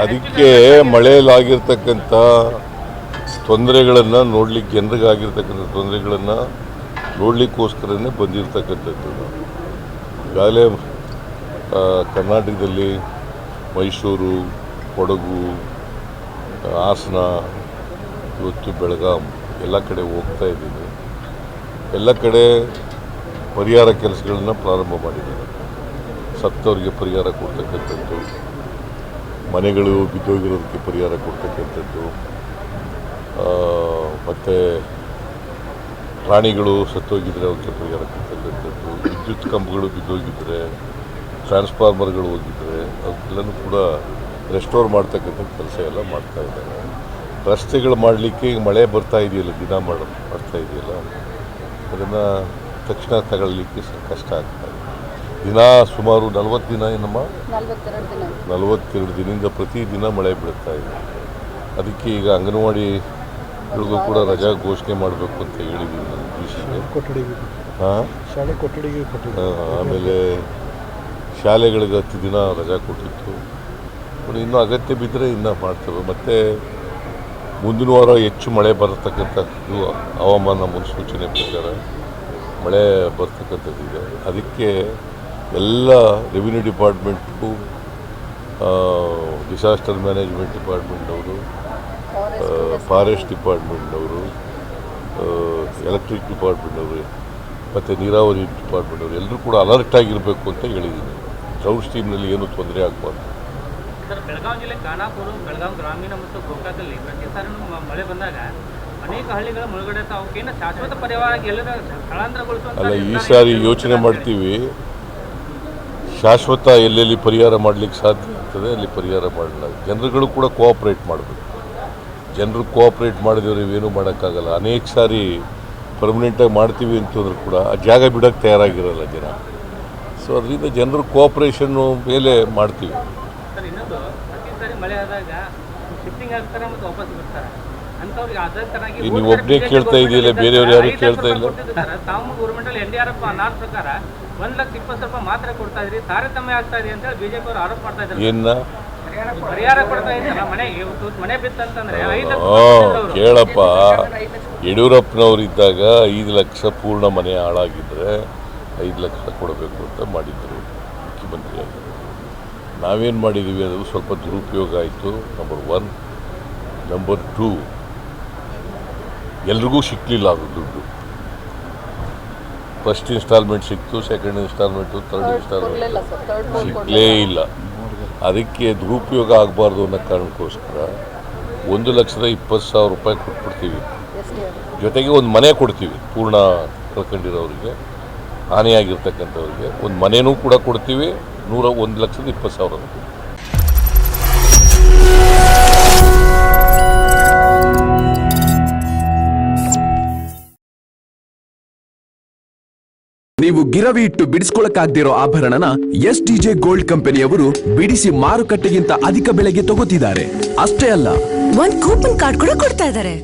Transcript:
ಅದಕ್ಕೆ ಮಳೆಯಲ್ಲಾಗಿರ್ತಕ್ಕಂಥ ತೊಂದರೆಗಳನ್ನು ನೋಡ್ಲಿಕ್ಕೆ, ಜನರಿಗಾಗಿರ್ತಕ್ಕಂಥ ತೊಂದರೆಗಳನ್ನು ನೋಡಲಿಕ್ಕೋಸ್ಕರನೇ ಬಂದಿರತಕ್ಕಂಥದ್ದು. ಈಗಾಗಲೇ ಕರ್ನಾಟಕದಲ್ಲಿ ಮೈಸೂರು, ಕೊಡಗು, ಹಾಸನ, ಇವತ್ತು ಬೆಳಗಾಂ ಎಲ್ಲ ಕಡೆ ಹೋಗ್ತಾ ಇದ್ದೀನಿ. ಎಲ್ಲ ಕಡೆ ಪರಿಹಾರ ಕೆಲಸಗಳನ್ನು ಪ್ರಾರಂಭ ಮಾಡಿದ್ದಾರೆ. ಸತ್ತವರಿಗೆ ಪರಿಹಾರ ಕೊಡ್ತಕ್ಕಂಥದ್ದು, ಮನೆಗಳು ಬಿದ್ದೋಗಿರೋದಕ್ಕೆ ಪರಿಹಾರ ಕೊಡ್ತಕ್ಕಂಥದ್ದು, ಮತ್ತು ಪ್ರಾಣಿಗಳು ಸತ್ತೋಗಿದ್ರೆ ಅವಕ್ಕೆ ಪರಿಹಾರ ಕೊಡ್ತಕ್ಕಂಥದ್ದು, ವಿದ್ಯುತ್ ಕಂಬಗಳು ಬಿದ್ದೋಗಿದ್ದರೆ, ಟ್ರಾನ್ಸ್ಫಾರ್ಮರ್ಗಳು ಹೋಗಿದ್ದರೆ ಅವಕ್ಕೆಲ್ಲನೂ ಕೂಡ ರೆಸ್ಟೋರ್ ಮಾಡ್ತಕ್ಕಂಥ ಕೆಲಸ ಎಲ್ಲ ಮಾಡ್ತಾ ಇದ್ದಾರೆ. ರಸ್ತೆಗಳು ಮಾಡಲಿಕ್ಕೆ ಈಗ ಮಳೆ ಬರ್ತಾ ಇದೆಯಲ್ಲ, ದಿನ ಮಾಡ್ತಾ ಇದೆಯಲ್ಲ, ಅದನ್ನು ತಕ್ಷಣ ತಗೊಳ್ಳಿಕ್ಕೆ ಕಷ್ಟ ಆಗ್ತಾಯಿದೆ. ದಿನ ಸುಮಾರು 40 ದಿನ ಏನಮ್ಮ 42 ದಿನದಿಂದ ಪ್ರತಿದಿನ ಮಳೆ ಬೀಳ್ತಾ ಇದೆ. ಅದಕ್ಕೆ ಈಗ ಅಂಗನವಾಡಿಗಳಿಗೂ ಕೂಡ ರಜಾ ಘೋಷಣೆ ಮಾಡಬೇಕು ಅಂತ ಹೇಳಿದ್ದೀವಿ ನಾನು ಡಿಸಿಗೆ. ಶಾಲೆ ಕೊಠಡಿಗೆ ಆಮೇಲೆ ಶಾಲೆಗಳಿಗೆ 10 ದಿನ ರಜಾ ಕೊಟ್ಟಿತ್ತು. ಇನ್ನೂ ಅಗತ್ಯ ಬಿದ್ದರೆ ಇನ್ನೂ ಮಾಡ್ತೇವೆ. ಮತ್ತು ಮುಂದಿನ ವಾರ ಹೆಚ್ಚು ಮಳೆ ಬರತಕ್ಕಂಥದ್ದು ಹವಾಮಾನ ಮುನ್ಸೂಚನೆ ಪ್ರಕಾರ ಮಳೆ ಬರ್ತಕ್ಕಂಥದ್ದಿದೆ. ಅದಕ್ಕೆ ಎಲ್ಲ ರೆವಿನ್ಯೂ ಡಿಪಾರ್ಟ್ಮೆಂಟು, ಡಿಸಾಸ್ಟರ್ ಮ್ಯಾನೇಜ್ಮೆಂಟ್ ಡಿಪಾರ್ಟ್ಮೆಂಟ್ನವರು, ಫಾರೆಸ್ಟ್ ಡಿಪಾರ್ಟ್ಮೆಂಟ್ನವರು, ಎಲೆಕ್ಟ್ರಿಕ್ ಡಿಪಾರ್ಟ್ಮೆಂಟ್ನವರು ಮತ್ತು ನೀರಾವರಿ ಡಿಪಾರ್ಟ್ಮೆಂಟ್ನವರು ಎಲ್ಲರೂ ಕೂಡ ಅಲರ್ಟ್ ಆಗಿರಬೇಕು ಅಂತ ಹೇಳಿದ್ದೀನಿ. ಡ್ರೌಟ್ ಸ್ಟೀಮ್ನಲ್ಲಿ ಏನೂ ತೊಂದರೆ ಆಗಬಾರ್ದು. ಸರ್, ಬೆಳಗಾವಿ ಜಿಲ್ಲೆ ಖಾನಾಪುರ, ಬೆಳಗಾವಿ ಗ್ರಾಮೀಣ ಮತ್ತು ಗೋಕಾಕಲ್ಲಿ ಪ್ರತಿ ಸಾರಿ ಮಳೆ ಬಂದಾಗ ಅನೇಕ ಹಳ್ಳಿಗಳ ಮುಳುಗಡೆ ಅವಕ್ಕೇನು ಶಾಶ್ವತ ಪರಿಹಾರ ಎಲ್ಲರ ಸ್ಥಳಾಂತರಗೊಳಿಸುವಂತ ಅಲ್ಲ, ಈ ಸಾರಿ ಯೋಚನೆ ಮಾಡ್ತೀವಿ. ಶಾಶ್ವತ ಎಲ್ಲೆಲ್ಲಿ ಪರಿಹಾರ ಮಾಡಲಿಕ್ಕೆ ಸಾಧ್ಯ ಆಗ್ತದೆ ಅಲ್ಲಿ ಪರಿಹಾರ ಮಾಡಲ್ಲ. ಜನರುಗಳು ಕೂಡ ಕೋಆಪ್ರೇಟ್ ಮಾಡಬೇಕು. ಜನರು ಕೋಆಪ್ರೇಟ್ ಮಾಡಿದವರು ಇವೇನೂ ಮಾಡೋಕ್ಕಾಗಲ್ಲ. ಅನೇಕ ಸಾರಿ ಪರ್ಮನೆಂಟಾಗಿ ಮಾಡ್ತೀವಿ ಅಂತಂದ್ರೂ ಕೂಡ ಆ ಜಾಗ ಬಿಡೋಕ್ಕೆ ತಯಾರಾಗಿರಲ್ಲ ಜನ. ಸೊ ಅದರಿಂದ ಜನರು ಕೋಆಪ್ರೇಷನ್ನು ಮೇಲೆ ಮಾಡ್ತೀವಿ. ಸರ್, ಇನ್ನೊಂದು ಪ್ರತಿ ಸಾರಿ ಮಳೆ ಆದಾಗ ಶಿಫ್ಟಿಂಗ್ ಆಗ್ತಾರೆ ಮತ್ತು ವಾಪಸ್ ಬರ್ತಾರೆ ಅಂತವ್ರಿಗೆ ಅದೇ ತರನಾಗಿ ನೀವು ಒಬ್ಬನೇ ಕೇಳ್ತಾ ಇದೆಯಲ್ಲ, ಬೇರೆಯವ್ರು ಯಾರು ಕೇಳ್ತಾ ಇಲ್ಲ. ತಾವು ಗೌರ್ಮೆಂಟಲ್ಲಿ NDRF ಅನಾಥ ಪ್ರಕಾರ 1,20,000 ಮಾತ್ರ ಕೊಡ್ತಾ ಇದ್ರಿ, ತಾರತಮ್ಯ ಆಗ್ತಾ ಇದೆ ಅಂತ ಹೇಳಿ ಬಿಜೆಪಿ ಅವರು ಆರೋಪ ಮಾಡ್ತಾ ಇದ್ದಾರೆ. ಏನ ಪರಿಹಾರ ಕೊಡ್ತಾ ಇದ್ದಾರೆ. ಮನೆ ಬಿತ್ತಂತಂದ್ರೆ 5 ಲಕ್ಷ ಕೇಳಪ್ಪ, ಯಡಿಯೂರಪ್ಪನವರಿದ್ದಾಗ 5 ಲಕ್ಷ ಪೂರ್ಣ ಮನೆ ಹಾಳಾಗಿದ್ದರೆ 5 ಲಕ್ಷ ಕೊಡಬೇಕು ಅಂತ ಮಾಡಿದ್ರು ಮುಖ್ಯಮಂತ್ರಿಯಾಗಿ. ನಾವೇನು ಮಾಡಿದ್ದೀವಿ, ಅದು ಸ್ವಲ್ಪ ದುರುಪಯೋಗ ಆಯಿತು. ನಂಬರ್ 1. ನಂಬರ್ 2, ಎಲ್ರಿಗೂ ಸಿಕ್ಕಲಿಲ್ಲ ಅದು ದುಡ್ಡು. ಫಸ್ಟ್ ಇನ್ಸ್ಟಾಲ್ಮೆಂಟ್ ಸಿಕ್ತು, ಸೆಕೆಂಡ್ ಇನ್ಸ್ಟಾಲ್ಮೆಂಟು, ಥರ್ಡ್ ಇನ್ಸ್ಟಾಲ್ಮೆಂಟ್ ಸಿಕ್ಕಲೇ ಇಲ್ಲ. ಅದಕ್ಕೆ ದುರುಪಯೋಗ ಆಗಬಾರ್ದು ಅನ್ನೋ ಕಾರಣಕ್ಕೋಸ್ಕರ 1,20,000 ರೂಪಾಯಿ ಕೊಟ್ಬಿಡ್ತೀವಿ. ಜೊತೆಗೆ ಒಂದು ಮನೆ ಕೊಡ್ತೀವಿ. ಪೂರ್ಣ ಕಳ್ಕೊಂಡಿರೋರಿಗೆ, ಹಾನಿಯಾಗಿರ್ತಕ್ಕಂಥವ್ರಿಗೆ ಒಂದು ಮನೆಯೂ ಕೂಡ ಕೊಡ್ತೀವಿ. 1,20,000. ನೀವು ಗಿರವಿ ಇಟ್ಟು ಬಿಡಿಸ್ಕೊಳಕ್ಕಾಗ್ದಿರೋ ಆಭರಣನ STJ ಗೋಲ್ಡ್ ಕಂಪನಿಯವರು ಬಿಡಿಸಿ ಮಾರುಕಟ್ಟೆಗಿಂತ ಅಧಿಕ ಬೆಲೆಗೆ ತಗೋತಿದ್ದಾರೆ. ಅಷ್ಟೇ ಅಲ್ಲ, ಒಂದು ಕೂಪನ್ ಕಾರ್ಡ್ ಕೂಡ ಕೊಡ್ತಾ ಇದ್ದಾರೆ.